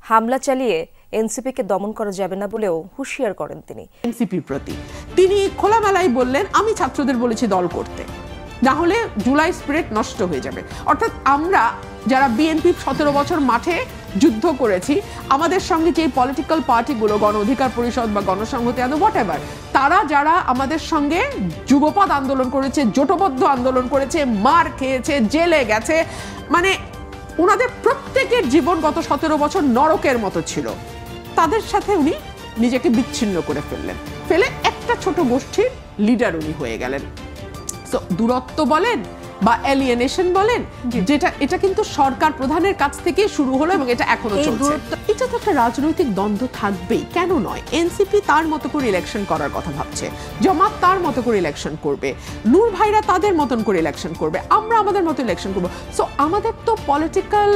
হামলা চালিয়ে এনসিপিকে দমন করা যাবে না বলেও হুঁশিয়ার করেন তিনি। এনসিপির প্রতি তিনি খোলামেলায় বললেন, আমি ছাত্রদের বলেছি দল করতে, না হলে জুলাই স্পিরিট নষ্ট হয়ে যাবে। অর্থাৎ আমরা যারা বিএনপি 17 বছর মাঠে যুদ্ধ করেছি, আমাদের সঙ্গে যে পলিটিক্যাল পার্টিগুলো, গণ অধিকার পরিষদ বা গণসংহতি আন্দোলন হোয়াটএভার, তারা যারা আমাদের সঙ্গে যুগপৎ আন্দোলন করেছে, জোটবদ্ধ আন্দোলন করেছে, মার খেয়েছে, জেলে গেছে, মানে ওনাদের প্রত্যেকের জীবন গত 17 বছর নরকের মতো ছিল, তাদের সাথে উনি নিজেকে বিচ্ছিন্ন করে ফেলে একটা ছোট গোষ্ঠীর লিডার উনি হয়ে গেলেন। তো দূরত্ব বলেন বা এলিয়েনেশন বলেন, এটা কিন্তু সরকার প্রধানের কাছ থেকে শুরু হলো এবং এটা এখনো চলছে। এটা তো একটা রাজনৈতিক দ্বন্দ্ব থাকবেই, কেন নয়? এনসিপি তার মতো করে ইলেকশন করার কথা ভাবছে, জামাত তার মতো করে ইলেকশন করবে, নূর ভাইরা তাদের মতন করে ইলেকশন করবে, আমরা আমাদের মতো ইলেকশন করব। সো আমাদের তো পলিটিক্যাল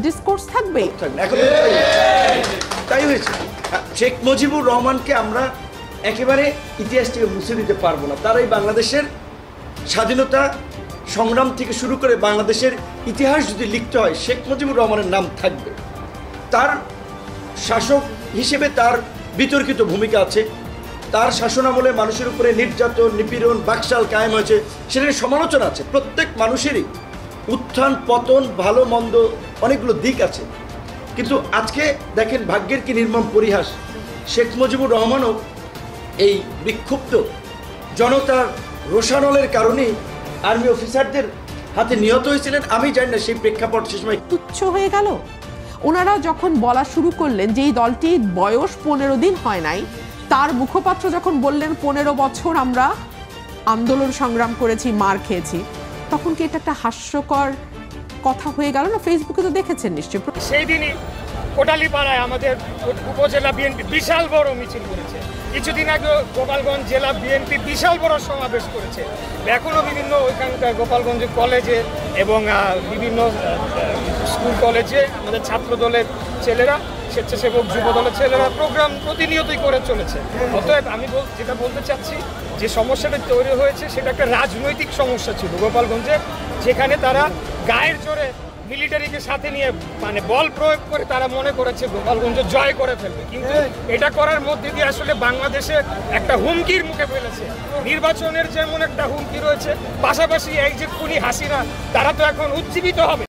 ডিসকোর্স থাকবেই। তাই হয়েছে। শেখ মুজিবুর রহমানকে আমরা একেবারে ইতিহাস থেকে মুছে দিতে পারবো না। তার এই বাংলাদেশের স্বাধীনতা সংগ্রাম থেকে শুরু করে বাংলাদেশের ইতিহাস যদি লিখতে হয়, শেখ মুজিবুর রহমানের নাম থাকবে। তার শাসক হিসেবে তার বিতর্কিত ভূমিকা আছে। তার শাসনামলে মানুষের উপরে নির্যাতন, নিপীড়ন, বাকশাল কায়েম হয়েছে, সেটার সমালোচনা আছে। প্রত্যেক মানুষেরই উত্থান পতন, ভালো মন্দ অনেকগুলো দিক আছে। কিন্তু আজকে দেখেন ভাগ্যের কি নির্মম পরিহাস, শেখ মুজিবুর রহমানও এই বিক্ষুব্ধ জনতার রোষানলের কারণে আর্মি অফিসারদের হাতে নিহত হয়েছিলেন। আমি জানি না সেই প্রেক্ষাপট সে সময় তুচ্ছ হয়ে গেল। ওনারা যখন বলা শুরু করলেন যে এই দলটির বয়স 15 দিন হয় নাই, তার মুখপাত্র যখন বললেন 15 বছর আমরা আন্দোলন সংগ্রাম করেছি, মার খেয়েছি, তখন কি এটা একটা হাস্যকর কথা হয়ে গেল না? ফেসবুকে তো দেখেছেন নিশ্চয়ই। সেই দিনই কোটালীপাড়ায় আমাদের উপজেলা বিএনপি বিশাল বড় মিছিল করেছে। কিছুদিন আগে গোপালগঞ্জ জেলা বিএনপি বিশাল বড় সমাবেশ করেছে। এখনও বিভিন্ন ওইখানকার গোপালগঞ্জ কলেজে এবং বিভিন্ন স্কুল কলেজে আমাদের ছাত্র দলের ছেলেরা, স্বেচ্ছাসেবক যুব দলের ছেলেরা প্রোগ্রাম প্রতিনিয়তই করে চলেছে। অতএব আমি যেটা বলতে চাচ্ছি, যে সমস্যাটা তৈরি হয়েছে সেটা একটা রাজনৈতিক সমস্যা ছিল গোপালগঞ্জে, যেখানে তারা গায়ের জোরে মিলিটারিকে সাথে নিয়ে মানে বল প্রয়োগ করে তারা মনে করেছে গোপালগঞ্জ জয় করে ফেলবে। কিন্তু এটা করার মধ্যে দিয়ে আসলে বাংলাদেশে একটা হুমকির মুখে ফেলেছে। নির্বাচনের যেমন একটা হুমকি রয়েছে, পাশাপাশি এই যে খুনি হাসিনা, তারা তো এখন উজ্জীবিত হবে।